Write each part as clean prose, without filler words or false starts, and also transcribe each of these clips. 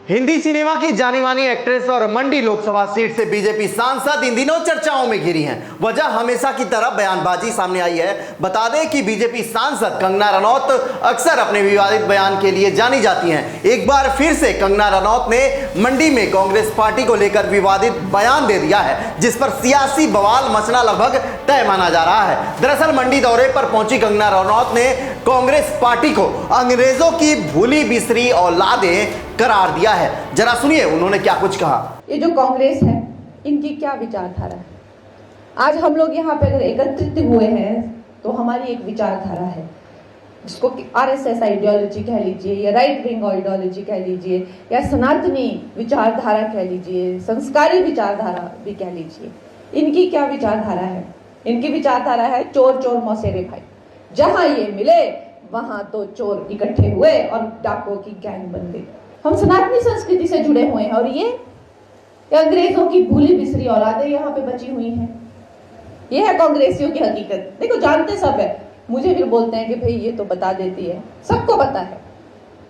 Hindi cinema की जानी मानी एक्ट्रेस और मंडी लोकसभा सीट से बीजेपी सांसद इन दिनों चर्चाओं में घिरी हैं। वजह हमेशा की तरह बयानबाजी सामने आई है। बता दें कि बीजेपी सांसद कंगना रनौत अक्सर अपने विवादित बयान के लिए जानी जाती हैं। एक बार फिर से कंगना रनौत ने मंडी में कांग्रेस पार्टी को लेकर विवादित बयान दे दिया है, जिस पर सियासी बवाल मचना लगभग तय माना जा रहा है। दरअसल मंडी दौरे पर पहुंची कंगना रनौत ने कांग्रेस पार्टी को अंग्रेजों की भूली बिसरी औलादें करार दिया है। जरा सुनिए उन्होंने क्या कुछ कहा। ये जो कांग्रेस है, इनकी क्या विचारधारा है। आज हम लोग यहाँ पे अगर एकत्रित हुए हैं तो हमारी एक विचारधारा है, जिसको आरएसएस आइडियोलॉजी कह लीजिए या राइट विंग आइडियोलॉजी कह लीजिए या सनातनी विचारधारा कह लीजिए, संस्कारी विचारधारा भी कह लीजिए। इनकी क्या विचारधारा है? इनकी विचारधारा है चोर चोर मौसेरे भाई। जहां ये मिले वहां तो चोर इकट्ठे हुए और डाकुओं की गैंग बन गई। हम सनातनी संस्कृति से जुड़े हुए हैं और ये अंग्रेजों की भूली बिसरी औलादें यहाँ पे बची हुई हैं। ये है कांग्रेसियों की हकीकत। देखो, जानते सब है, मुझे भी बोलते हैं कि भाई ये तो बता देती है। सबको पता है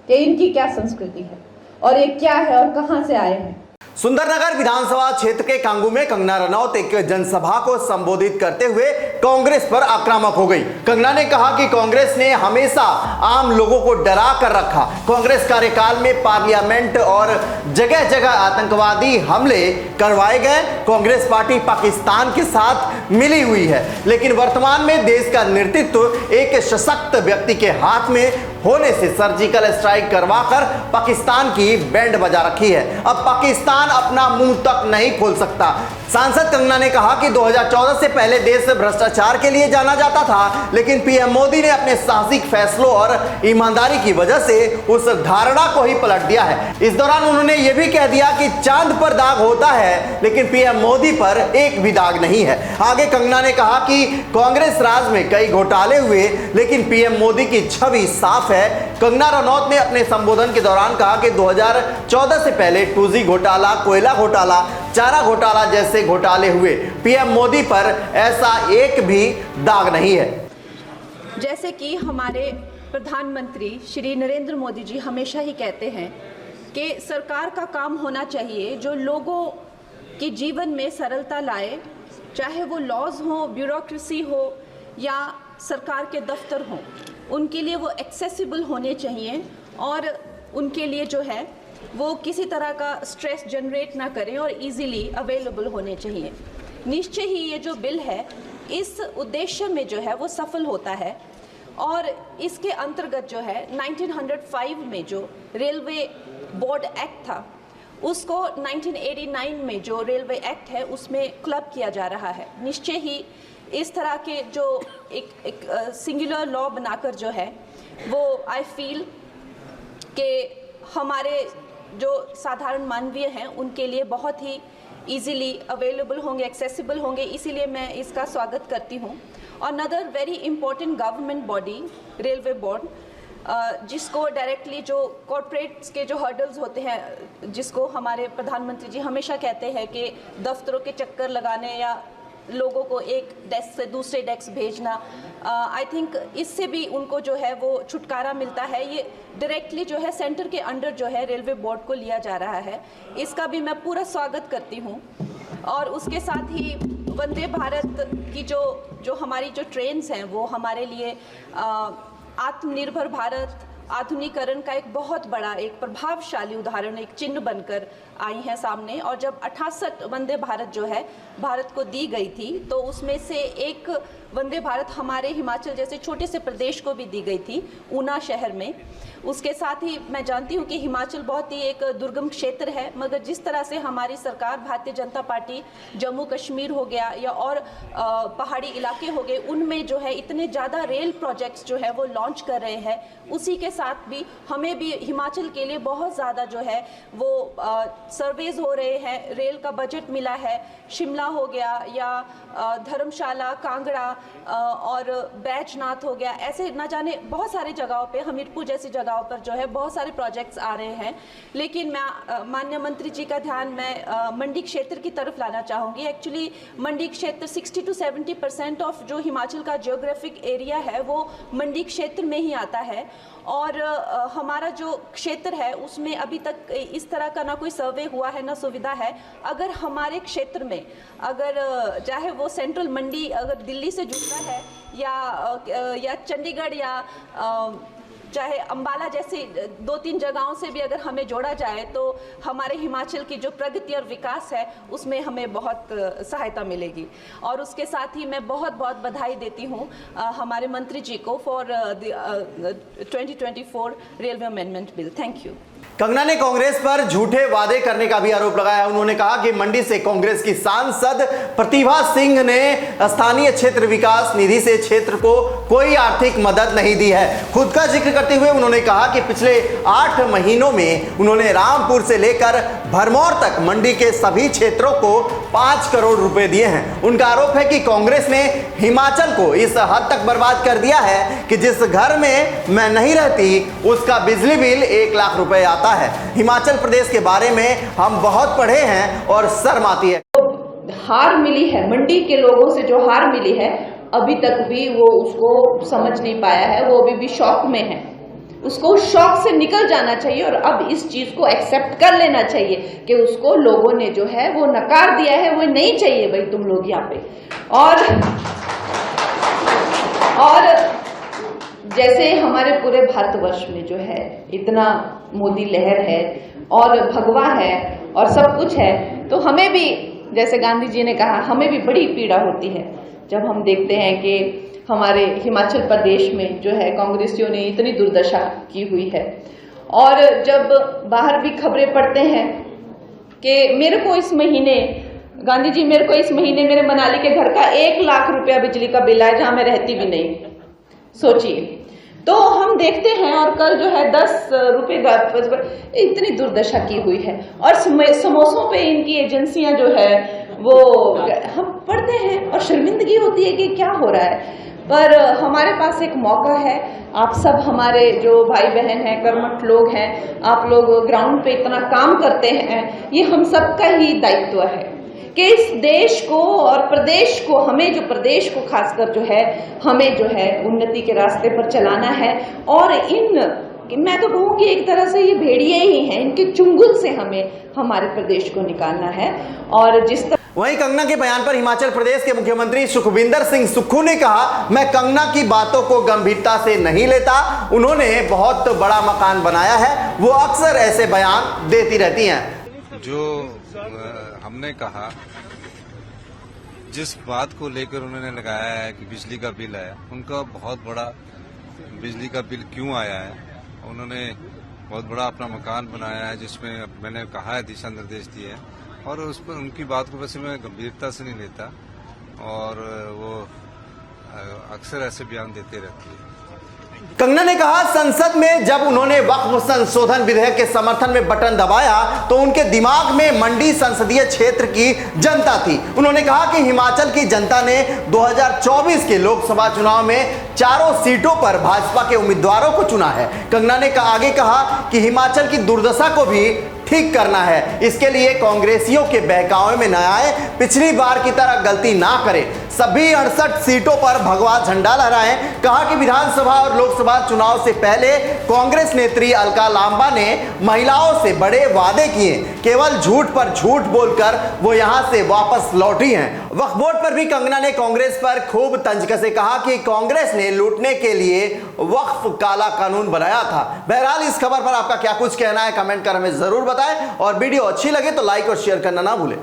कि इनकी क्या संस्कृति है और ये क्या है और कहां से आए हैं। सुंदरनगर विधानसभा क्षेत्र के कांगू में कंगना रनौत एक जनसभा को संबोधित करते हुए कांग्रेस पर आक्रामक हो गई। कंगना ने कहा कि कांग्रेस ने हमेशा आम लोगों को डरा कर रखा। कांग्रेस कार्यकाल में पार्लियामेंट और जगह जगह आतंकवादी हमले करवाए गए। कांग्रेस पार्टी पाकिस्तान के साथ मिली हुई है, लेकिन वर्तमान में देश का नेतृत्व एक सशक्त व्यक्ति के हाथ में होने से सर्जिकल स्ट्राइक करवाकर पाकिस्तान की बैंड बजा रखी है। अब पाकिस्तान अपना मुंह तक नहीं खोल सकता। सांसद कंगना ने कहा कि 2014 से पहले देश भ्रष्टाचार के लिए जाना जाता था, लेकिन पीएम मोदी ने अपने साहसिक फैसलों और ईमानदारी की वजह से उस धारणा को ही पलट दिया है। इस दौरान उन्होंने यह भी कह दिया कि चांद पर दाग होता है, लेकिन पीएम मोदी पर एक भी दाग नहीं है। आगे कंगना ने कहा कि कांग्रेस राज में कई घोटाले हुए, लेकिन पीएम मोदी की छवि साफ है। कंगना रनौत ने अपने संबोधन के दौरान कहा कि 2014 से पहले 2G घोटाला, कोयला घोटाला, चारा घोटाला जैसे घोटाले हुए। पीएम मोदी पर ऐसा एक भी दाग नहीं है। जैसे कि हमारे प्रधानमंत्री श्री नरेंद्र मोदी जी हमेशा ही कहते हैं कि सरकार का काम होना चाहिए जो लोगों के जीवन में सरलता लाए, चाहे वो लॉज हो, ब्यूरोक्रेसी हो या सरकार के दफ्तर हों, उनके लिए वो एक्सेसिबल होने चाहिए और उनके लिए जो है वो किसी तरह का स्ट्रेस जनरेट ना करें और इजीली अवेलेबल होने चाहिए। निश्चय ही ये जो बिल है इस उद्देश्य में जो है वो सफल होता है और इसके अंतर्गत जो है 1905 में जो रेलवे बोर्ड एक्ट था उसको 1989 में जो रेलवे एक्ट है उसमें क्लब किया जा रहा है। निश्चय ही इस तरह के जो एक सिंगुलर लॉ बनाकर जो है वो आई फील कि हमारे जो साधारण मानवीय हैं उनके लिए बहुत ही इजीली अवेलेबल होंगे, एक्सेसिबल होंगे, इसीलिए मैं इसका स्वागत करती हूँ। और another very important government body railway board, जिसको डायरेक्टली जो कॉर्पोरेट्स के जो हर्डल्स होते हैं, जिसको हमारे प्रधानमंत्री जी हमेशा कहते हैं कि दफ्तरों के चक्कर लगाने या लोगों को एक डेस्क से दूसरे डेस्क भेजना, आई थिंक इससे भी उनको जो है वो छुटकारा मिलता है। ये डायरेक्टली जो है सेंटर के अंडर जो है रेलवे बोर्ड को लिया जा रहा है, इसका भी मैं पूरा स्वागत करती हूँ। और उसके साथ ही वंदे भारत की जो हमारी जो ट्रेन्स हैं वो हमारे लिए आत्मनिर्भर भारत, आधुनिकीकरण का एक बहुत बड़ा, एक प्रभावशाली उदाहरण, एक चिन्ह बनकर आई हैं सामने। और जब 68 वंदे भारत जो है भारत को दी गई थी तो उसमें से एक वंदे भारत हमारे हिमाचल जैसे छोटे से प्रदेश को भी दी गई थी, ऊना शहर में। उसके साथ ही मैं जानती हूँ कि हिमाचल बहुत ही एक दुर्गम क्षेत्र है, मगर जिस तरह से हमारी सरकार भारतीय जनता पार्टी जम्मू कश्मीर हो गया या और पहाड़ी इलाके हो गए, उनमें जो है इतने ज़्यादा रेल प्रोजेक्ट्स जो है वो लॉन्च कर रहे हैं, उसी के साथ भी हमें भी हिमाचल के लिए बहुत ज़्यादा जो है वो सर्वेज हो रहे हैं, रेल का बजट मिला है। शिमला हो गया या धर्मशाला, कांगड़ा और बैजनाथ हो गया, ऐसे ना जाने बहुत सारी जगहों पे, हमीरपुर जैसी जगहों पर जो है बहुत सारे प्रोजेक्ट्स आ रहे हैं। लेकिन मैं माननीय मंत्री जी का ध्यान मैं मंडी क्षेत्र की तरफ लाना चाहूँगी। एक्चुअली मंडी क्षेत्र 60 to 70% ऑफ जो हिमाचल का जियोग्राफिक एरिया है वो मंडी क्षेत्र में ही आता है और और हमारा जो क्षेत्र है उसमें अभी तक इस तरह का ना कोई सर्वे हुआ है ना सुविधा है। अगर हमारे क्षेत्र में अगर चाहे वो सेंट्रल मंडी अगर दिल्ली से जुड़ता है या चंडीगढ़ या चाहे अंबाला जैसी 2-3 जगहों से भी अगर हमें जोड़ा जाए तो हमारे हिमाचल की जो प्रगति और विकास है उसमें हमें बहुत सहायता मिलेगी। और उसके साथ ही मैं बहुत बहुत बधाई देती हूँ हमारे मंत्री जी को for 2024 railway amendment bill. Thank you. Kangana ने कांग्रेस पर झूठे वादे करने का भी आरोप लगाया। उन्होंने कहा कि मंडी से कांग्रेस की सांसद प्रतिभा सिंह ने स्थानीय क्षेत्र विकास निधि से क्षेत्र को कोई आर्थिक मदद नहीं दी है। खुद का जिक्र करते हुए उन्होंने कहा कि पिछले 8 महीनों में उन्होंने रामपुर से लेकर भरमौर तक मंडी के सभी क्षेत्रों को 5 करोड़ रुपए दिए हैं। उनका आरोप है कि कांग्रेस ने हिमाचल को इस हद तक बर्बाद कर दिया है कि जिस घर में मैं नहीं रहती उसका बिजली बिल 1 लाख रुपए आता है। हिमाचल प्रदेश के बारे में हम बहुत पढ़े हैं और शर्म आती है। हार मिली है, मंडी के लोगों से जो हार मिली है अभी तक भी वो उसको समझ नहीं पाया है, वो अभी भी शॉक में है। उसको उस शॉक से निकल जाना चाहिए और अब इस चीज को एक्सेप्ट कर लेना चाहिए कि उसको लोगों ने जो है वो नकार दिया है, वो नहीं चाहिए भाई तुम लोग यहाँ पे। और जैसे हमारे पूरे भारतवर्ष में जो है इतना मोदी लहर है और भगवा है और सब कुछ है, तो हमें भी जैसे गांधी जी ने कहा हमें भी बड़ी पीड़ा होती है जब हम देखते हैं कि हमारे हिमाचल प्रदेश में जो है कांग्रेसियों ने इतनी दुर्दशा की हुई है। और जब बाहर भी खबरें पढ़ते हैं कि मेरे को इस महीने गांधी जी मेरे को इस महीने मेरे मनाली के घर का 1 लाख रुपया बिजली का बिल आया जहां मैं रहती भी नहीं, सोचिए। तो हम देखते हैं और कल जो है 10 रुपये का इतनी दुर्दशा की हुई है और समोसों पे इनकी एजेंसियां जो है वो हम पढ़ते हैं और शर्मिंदगी होती है कि क्या हो रहा है। पर हमारे पास एक मौका है, आप सब हमारे जो भाई बहन हैं, कर्मठ लोग हैं, आप लोग ग्राउंड पे इतना काम करते हैं, ये हम सबका ही दायित्व है कि इस देश को और प्रदेश को, हमें जो प्रदेश को खासकर जो है हमें जो है उन्नति के रास्ते पर चलाना है। और मैं तो कहूँ कि एक तरह से ये भेड़िए ही हैं, इनके चुंगल से हमें हमारे प्रदेश को निकालना है। और जिस तरह वहीं कंगना के बयान पर हिमाचल प्रदेश के मुख्यमंत्री सुखविंदर सिंह सुक्खू ने कहा, मैं कंगना की बातों को गंभीरता से नहीं लेता, उन्होंने बहुत बड़ा मकान बनाया है, वो अक्सर ऐसे बयान देती रहती हैं। जो हमने कहा, जिस बात को लेकर उन्होंने लगाया है कि बिजली का बिल है, उनका बहुत बड़ा बिजली का बिल क्यों आया है, उन्होंने बहुत बड़ा अपना मकान बनाया है जिसमें मैंने कहा है दिशा निर्देश दिए हैं और उस पर उनकी बात को वैसे मैं गंभीरता से नहीं लेता और वो अक्सर ऐसे बयान देते रहती है। कंगना ने कहा, संसद में जब उन्होंने वक्फ संशोधन विधेयक के समर्थन में बटन दबाया तो उनके दिमाग में मंडी संसदीय क्षेत्र की जनता थी। उन्होंने कहा कि हिमाचल की जनता ने 2024 के लोकसभा चुनाव में चारों सीटों पर भाजपा के उम्मीदवारों को चुना है। कंगना ने आगे कहा कि हिमाचल की दुर्दशा को भी ठीक करना है, इसके लिए कांग्रेसियों के बहकावे में न आए, पिछली बार की तरह गलती ना करें, सभी 68 सीटों पर भगवा झंडा लहराएं। कहा कि विधानसभा और लोकसभा चुनाव से पहले कांग्रेस नेत्री अलका लांबा ने महिलाओं से बड़े वादे किए, केवल झूठ पर झूठ बोलकर वो यहां से वापस लौटी हैं। वक्फ बोर्ड पर भी कंगना ने कांग्रेस पर खूब तंज कसे, कहा कि कांग्रेस ने लूटने के लिए वक्फ काला कानून बनाया था। बहरहाल इस खबर पर आपका क्या कुछ कहना है कमेंट कर हमें जरूर बताएं और वीडियो अच्छी लगे तो लाइक और शेयर करना ना भूलें।